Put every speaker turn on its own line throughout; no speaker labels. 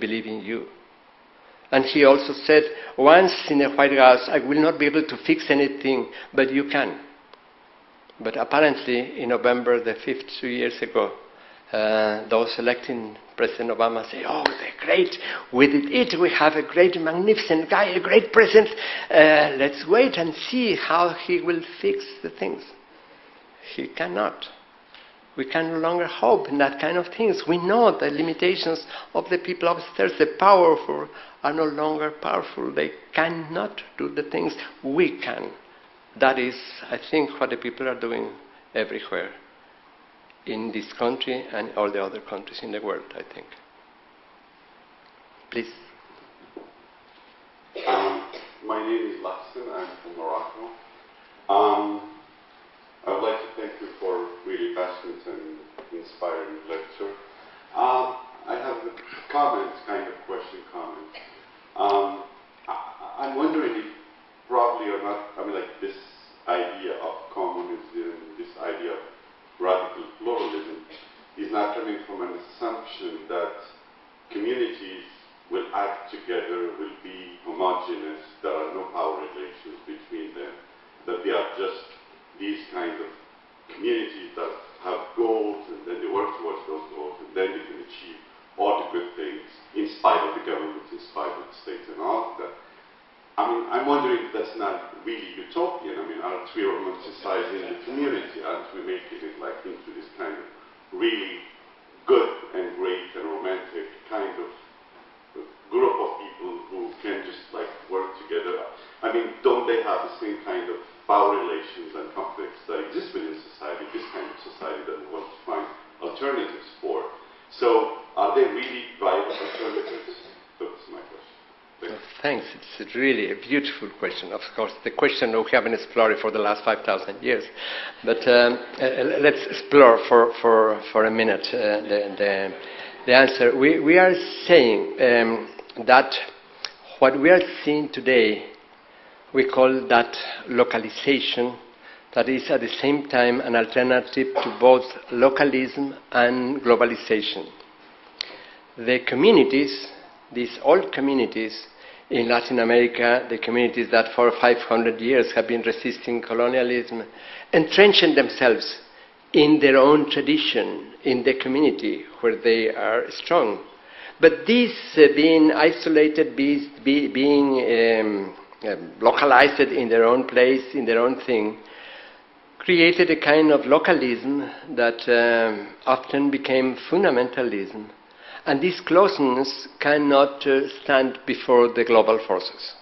believe in you. And he also said, once in the White House, I will not be able to fix anything, but you can. But apparently, in November the 5th, 2 years ago, those electing President Obama say, oh, they're great, we did it, we have a great, magnificent guy, a great president, let's wait and see how he will fix the things. He cannot. We can no longer hope in that kind of things. We know the limitations of the people upstairs. The powerful are no longer powerful. They cannot do the things we can. That is, I think, what the people are doing everywhere in this country and all the other countries in the world, I think. Please.
My name is Laxton. I'm from Morocco. I would like to thank you for a really passionate and inspiring lecture. I have a comment, kind of question comment. I'm wondering if probably or not, I mean, like this idea of communism, this idea of radical pluralism is not coming from an assumption that communities will act together, will be homogeneous, there are no power relations between them, that they are just these kind of communities that have goals and then they work towards those goals and then they can achieve all the good things in spite of the government, in spite of the state and all of that. I mean, I'm wondering if that's not really utopian. I mean, aren't we romanticizing the community? Aren't we making it like into this kind of really good and great and romantic kind of group of people who can just like work together? I mean, don't they have the same kind of power relations and conflicts that exist within society, this kind of society that we want to find alternatives for? So, are they really viable alternatives? That's my question.
Thanks. It's really a beautiful question. Of course, the question we haven't explored for the last 5,000 years. But let's explore for a minute the answer. We are saying that what we are seeing today, we call that localization, that is at the same time an alternative to both localism and globalization. The communities, these old communities in Latin America, the communities that for 500 years have been resisting colonialism, entrenching themselves in their own tradition, in the community where they are strong. But this being isolated, being localized in their own place, in their own thing, created a kind of localism that often became fundamentalism. And this closeness cannot stand before the global forces.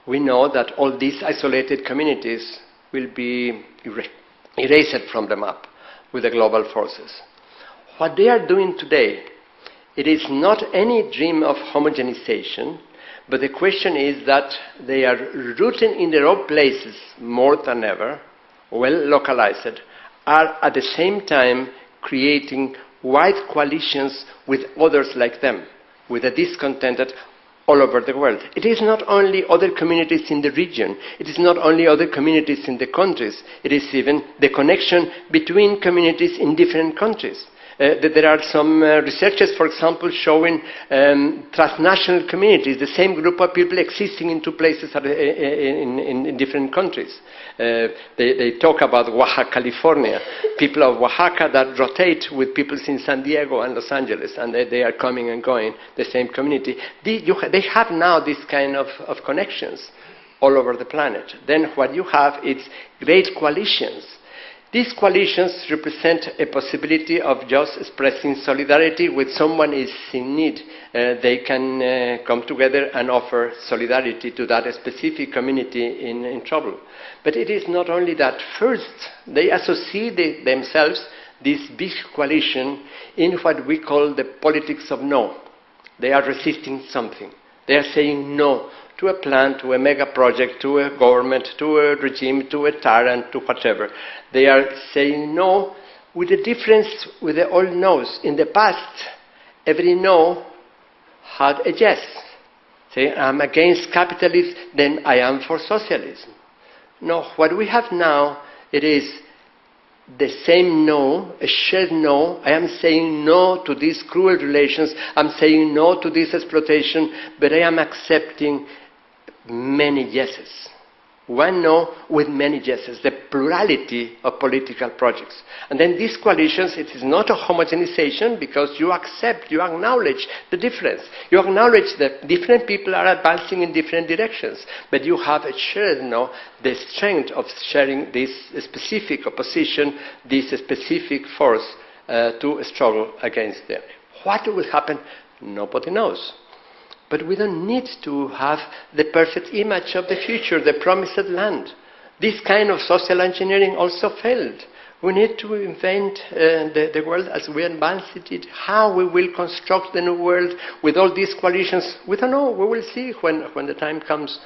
We know that all these isolated communities will be erased from the map with the global forces. What they are doing today, it is not any dream of homogenization, but the question is that they are rooted in their own places more than ever, well localized, are at the same time creating wide coalitions with others like them, with the discontented all over the world. It is not only other communities in the region, it is not only other communities in the countries, it is even the connection between communities in different countries. There are some researchers, for example, showing transnational communities, the same group of people existing in two places in different countries. They talk about Oaxaca, California, people of Oaxaca that rotate with people in San Diego and Los Angeles, and they are coming and going, the same community. They have now this kind of connections all over the planet. Then what you have is great coalitions. These coalitions represent a possibility of just expressing solidarity with someone is in need. They can come together and offer solidarity to that specific community in trouble. But it is not only that. First, they associate themselves, this big coalition, in what we call the politics of no. They are resisting something. They are saying no to a plan, to a mega project, to a government, to a regime, to a tyrant, to whatever. They are saying no with a difference with the old no's. In the past, every no had a yes. Say, I'm against capitalism, then I am for socialism. No, what we have now, it is the same no, a shared no. I am saying no to these cruel relations. I'm saying no to this exploitation, but I am accepting many yeses. One no with many yeses, the plurality of political projects. And then these coalitions, it is not a homogenization because you accept, you acknowledge the difference. You acknowledge that different people are advancing in different directions, but you have a shared no, the strength of sharing this specific opposition, this specific force to struggle against them. What will happen? Nobody knows. But we don't need to have the perfect image of the future, the promised land. This kind of social engineering also failed. We need to invent the world as we advanced it, how we will construct the new world with all these coalitions. We don't know. We will see when the time comes,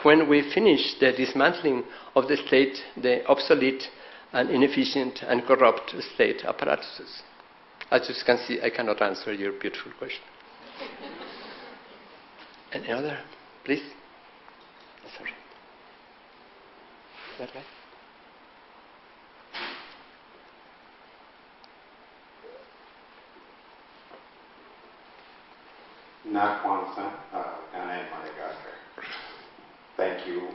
when we finish the dismantling of the state, the obsolete and inefficient and corrupt state apparatuses. As you can see, I cannot answer your beautiful question. Any other? Please? Sorry. Is that right?
Not one son, Ghana and Madagascar. Thank you.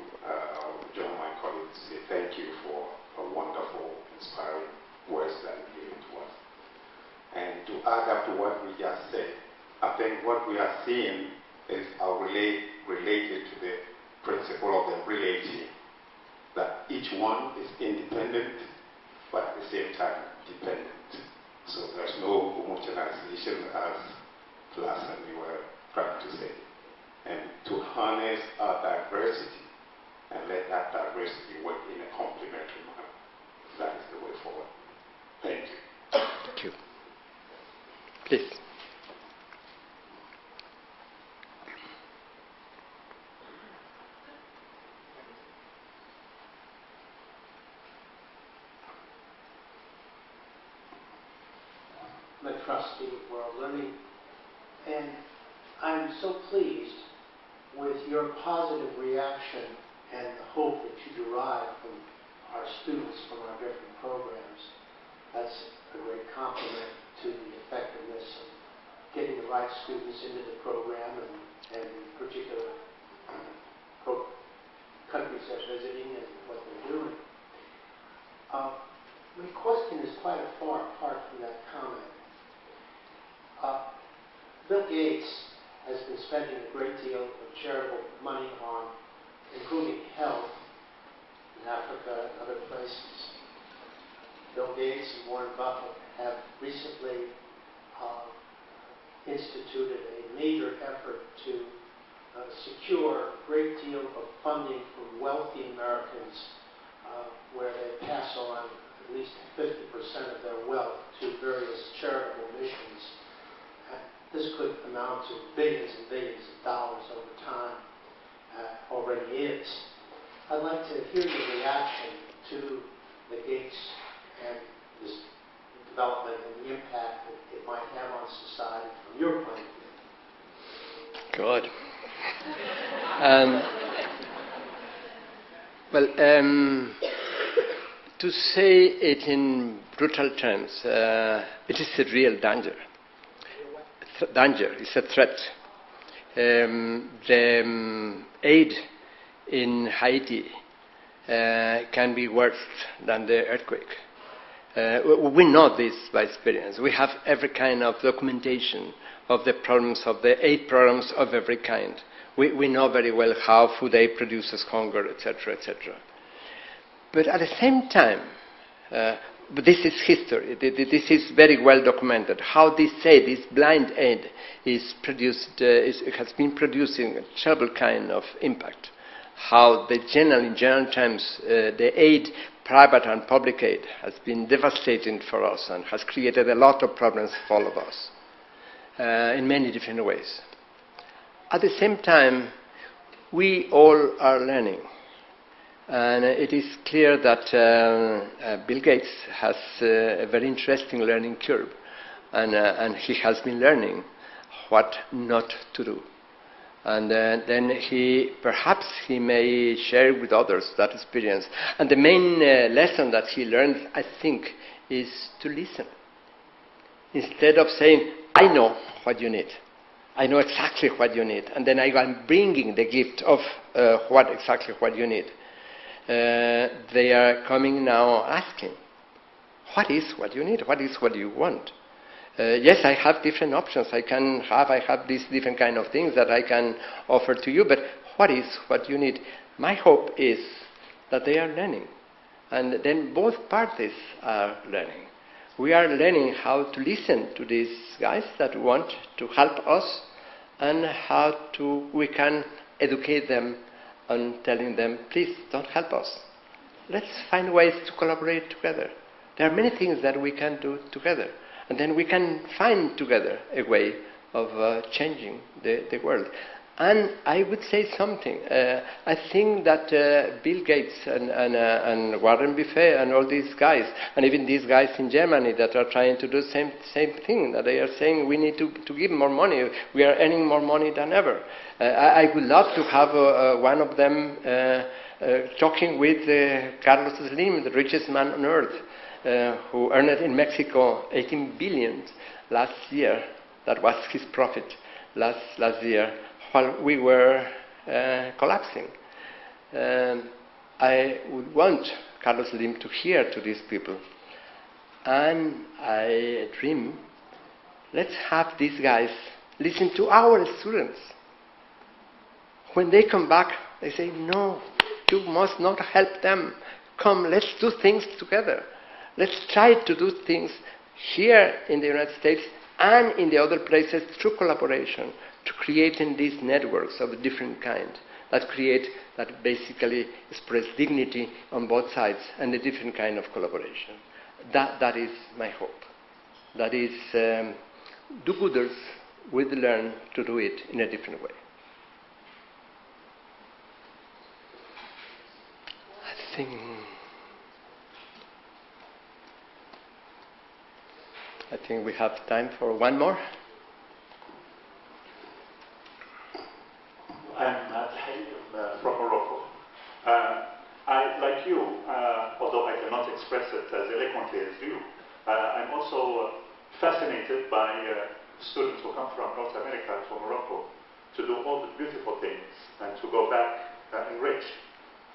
Join my colleagues to say thank you for a wonderful, inspiring words that you gave to us. And to add up to what we just said, I think what we are seeing is related to the principle of the relating, that each one is independent, but at the same time dependent. So there's no homogenization as last we were trying to say. And to harness our diversity and let that diversity work in a complementary manner. That is the way forward. Thank you.
Thank you. Please.
I'm a trustee of World Learning, and I'm so pleased with your positive reaction and the hope that you derive from our students, from our different programs. That's a great compliment to the effectiveness of getting the right students into the program and in particular countries they're visiting and what they're doing. My question is quite far apart from that comment. Bill Gates has been spending a great deal of charitable money on improving health in Africa and other places. Bill Gates and Warren Buffett have recently instituted a major effort to secure a great deal of funding from wealthy Americans where they pass on at least 50% of their wealth to various charitable missions. This could amount to billions and billions of dollars over time, already is. I'd like to hear your reaction to the Gates and this development and the impact that it might have on society from your point of view.
Good. To say it in brutal terms, it is a real danger. It's a threat. The aid in Haiti can be worse than the earthquake. We know this by experience. We have every kind of documentation of the problems, of the aid programs of every kind. We know very well how food aid produces hunger, etc., etc. But at the same time, but this is history. This is very well documented. How this aid, this blind aid, is produced, has been producing a terrible kind of impact. How in general terms, the aid, private and public aid, has been devastating for us and has created a lot of problems for all of us in many different ways. At the same time, we all are learning. And it is clear that Bill Gates has a very interesting learning curve, and he has been learning what not to do. And then perhaps he may share with others that experience. And the main lesson that he learned, I think, is to listen. Instead of saying, I know what you need. I know exactly what you need. And then I'm bringing the gift of exactly what you need. They are coming now asking, what is what you need? What is what you want? Yes, I have different options. I have these different kind of things that I can offer to you, but what is what you need? My hope is that they are learning. And then both parties are learning. We are learning how to listen to these guys that want to help us and how we can educate them and telling them, please don't help us. Let's find ways to collaborate together. There are many things that we can do together. And then we can find together a way of changing the world. And I would say something. I think that Bill Gates and Warren Buffett and all these guys, and even these guys in Germany that are trying to do the same thing, that they are saying we need to give more money. We are earning more money than ever. I would love to have one of them talking with Carlos Slim, the richest man on earth, who earned in Mexico 18 billion last year. That was his profit last year, while we were collapsing. I would want Carlos Slim to hear to these people. And I dream, let's have these guys listen to our students. When they come back, they say, no, you must not help them. Come, let's do things together. Let's try to do things here in the United States and in the other places through collaboration, to creating these networks of a different kind that basically express dignity on both sides and a different kind of collaboration. That is my hope. That is, do-gooders will learn to do it in a different way. I think we have time for one more.
I'm from Morocco. Like you, although I cannot express it as eloquently as you, I'm also fascinated by students who come from North America to Morocco to do all the beautiful things and to go back enriched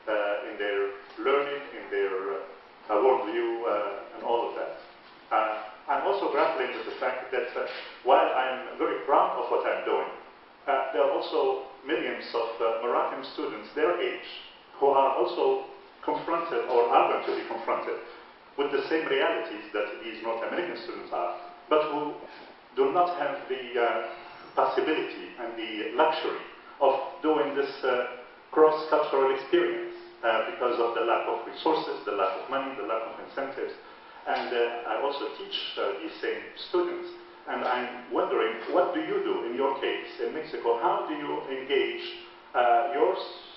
in their learning, in their worldview, and all of that. I'm also grappling with the fact that while I'm very proud of what I'm doing, there are also millions of Moroccan students their age who are also confronted or are going to be confronted with the same realities that these North American students are, but who do not have the possibility and the luxury of doing this cross-cultural experience because of the lack of resources, the lack of money, the lack of incentives. And I also teach these same students. And I'm wondering, what do you do in your case in Mexico? How do you engage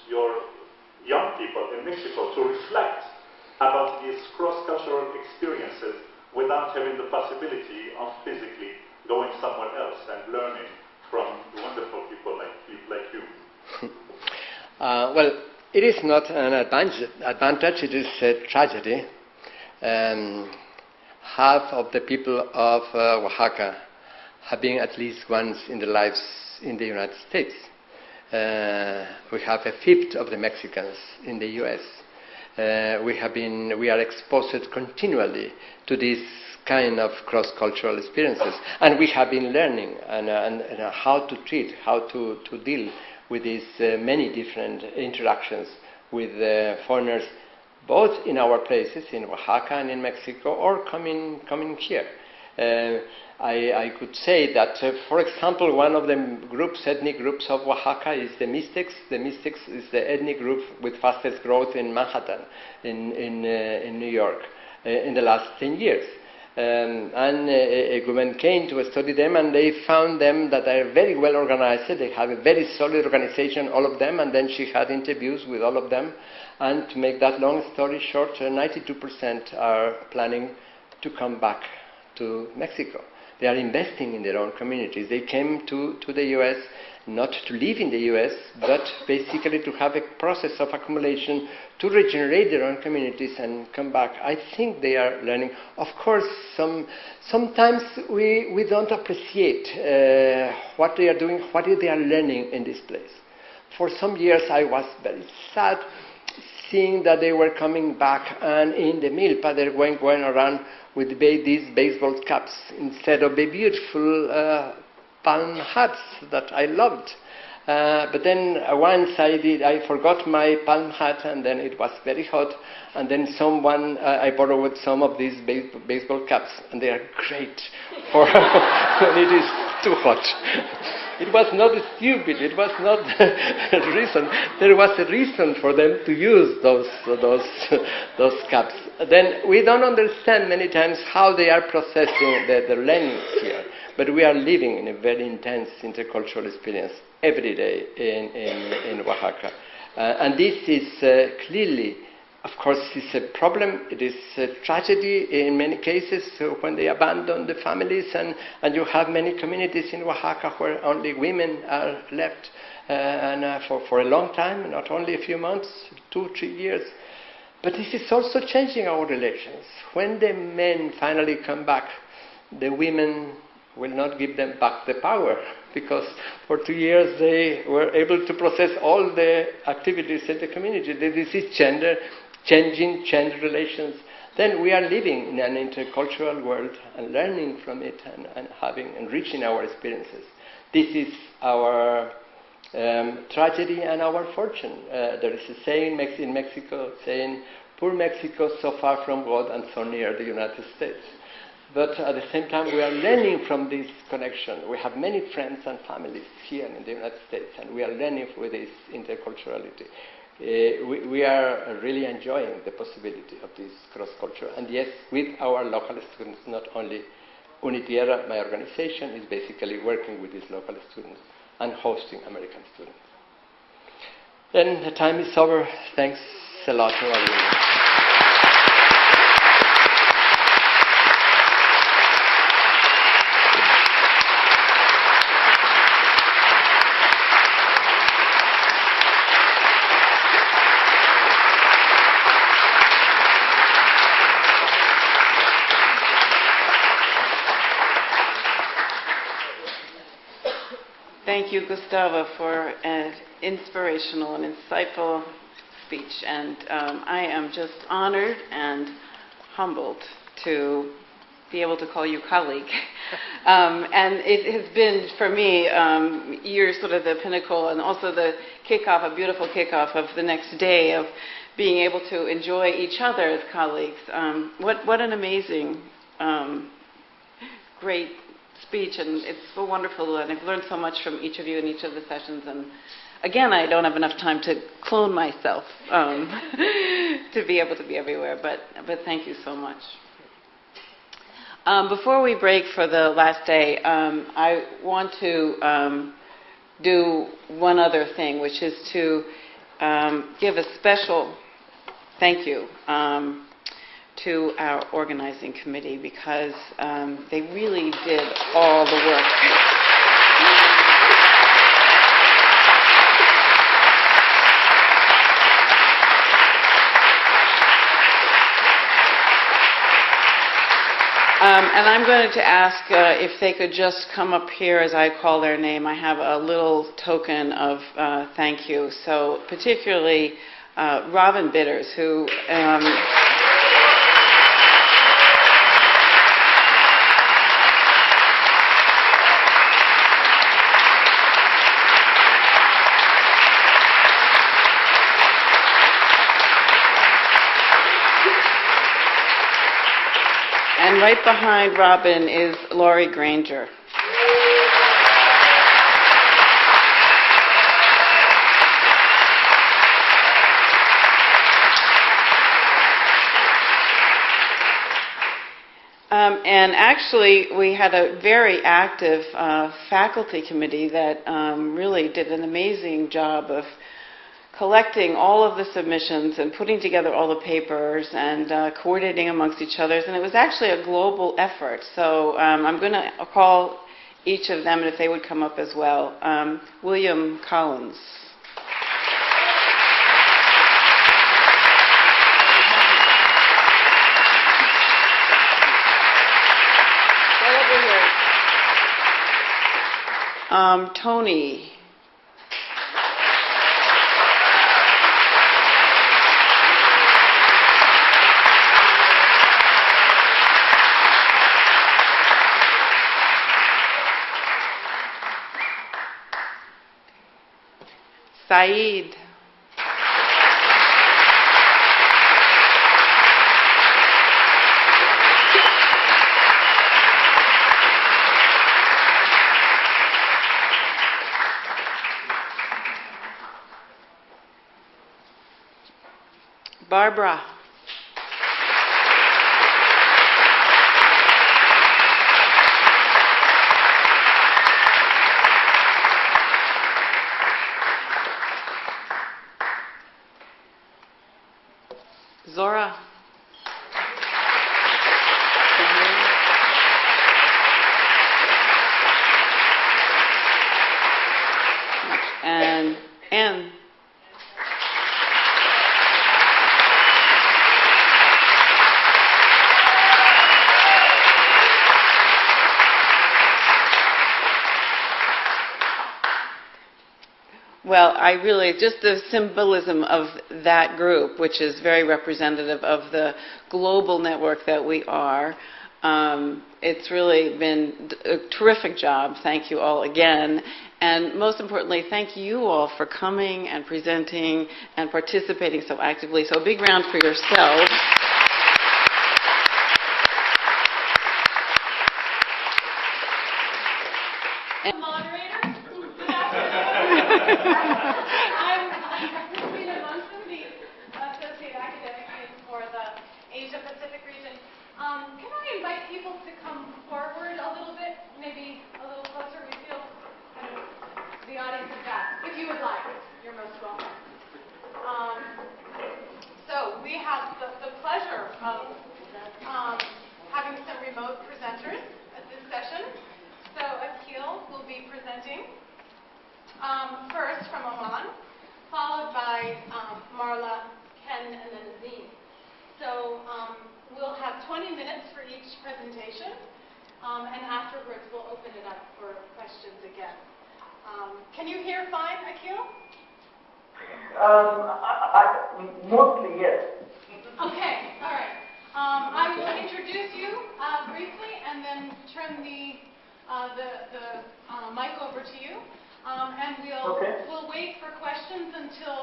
your young people in Mexico to reflect about these cross-cultural experiences without having the possibility of physically going somewhere else and learning from the wonderful people like you?
Well, it is not an advantage, it is a tragedy. Half of the people of Oaxaca have been at least once in their lives in the United States. We have a fifth of the Mexicans in the US. We are exposed continually to this kind of cross-cultural experiences, and we have been learning and how to treat, how to deal with these many different interactions with foreigners, both in our places, in Oaxaca and in Mexico, or coming here. I could say that, for example, one of the ethnic groups of Oaxaca is the Mixtecs. The Mixtecs is the ethnic group with fastest growth in Manhattan, in New York, in the last 10 years. And a woman came to study them, and they found them that they are very well organized. They have a very solid organization, all of them, and then she had interviews with all of them. And to make that long story short, 92% are planning to come back to Mexico. They are investing in their own communities. They came to the US not to live in the US, but basically to have a process of accumulation to regenerate their own communities and come back. I think they are learning. Of course, sometimes we don't appreciate what they are doing, what they are learning in this place. For some years, I was very sad seeing that they were coming back, and in the milpa they were going around with these baseball caps instead of the beautiful palm hats that I loved. But then once I forgot my palm hat, and then it was very hot, and then I borrowed some of these baseball caps, and they are great for when it is too hot. It was not stupid, it was not a reason. There was a reason for them to use those caps. Then we don't understand many times how they are processing the learning here. But we are living in a very intense intercultural experience every day in Oaxaca. And this is clearly, of course, it's a problem. It is a tragedy in many cases when they abandon the families, and you have many communities in Oaxaca where only women are left for a long time, not only a few months, 2-3 years. But this is also changing our relations. When the men finally come back, the women will not give them back the power, because for 2 years they were able to process all the activities in the community. This is change relations. Then we are living in an intercultural world and learning from it and enriching our experiences. This is our tragedy and our fortune. There is a saying in Mexico saying, "Poor Mexico, so far from God and so near the United States." But at the same time, we are learning from this connection. We have many friends and families here in the United States, and we are learning with this interculturality. We are really enjoying the possibility of this cross-culture. And yes, with our local students, not only Unitierra, my organization, is basically working with these local students and hosting American students. Then the time is over. Thanks a lot to everyone.
Thank you, Gustavo, for an inspirational and insightful speech. And I am just honored and humbled to be able to call you colleague. And it has been, for me, you're sort of the pinnacle and also the kickoff, a beautiful kickoff of the next day of being able to enjoy each other as colleagues. What an amazing, great speech, and it's so wonderful, and I've learned so much from each of you in each of the sessions. And again, I don't have enough time to clone myself to be able to be everywhere, but thank you so much. Before we break for the last day, I want to do one other thing, which is to give a special thank you to our organizing committee, because they really did all the work. And I'm going to ask if they could just come up here as I call their name. I have a little token of thank you. So particularly Robin Bitters, who and right behind Robin is Laurie Granger. And actually, we had a very active faculty committee that really did an amazing job of collecting all of the submissions and putting together all the papers and coordinating amongst each other. And it was actually a global effort. So I'm going to call each of them, and if they would come up as well. William Collins. Tony. Saeed. Barbara. Zora. And Anne. Well, I really, just the symbolism of that group, which is very representative of the global network that we are, it's really been a terrific job. Thank you all again. And most importantly, thank you all for coming and presenting and participating so actively. So a big round for yourselves.
Moderator. Good afternoon. I'm Christina Munson, the Associate Academic Dean for the Asia Pacific region. Can I invite people to come forward a little bit, maybe a little closer? We feel kind of the audience is that. If you would like, you're most welcome. So we have the pleasure of having some remote presenters at this session. So Akil will be presenting first from Oman, followed by Marla, Ken, and then Azim. So we'll have 20 minutes for each presentation, and afterwards we'll open it up for questions again. Can you hear fine, Akil?
Mostly, yes.
Okay, all right. I will introduce you briefly and then turn the mic over to you, and we'll wait for questions until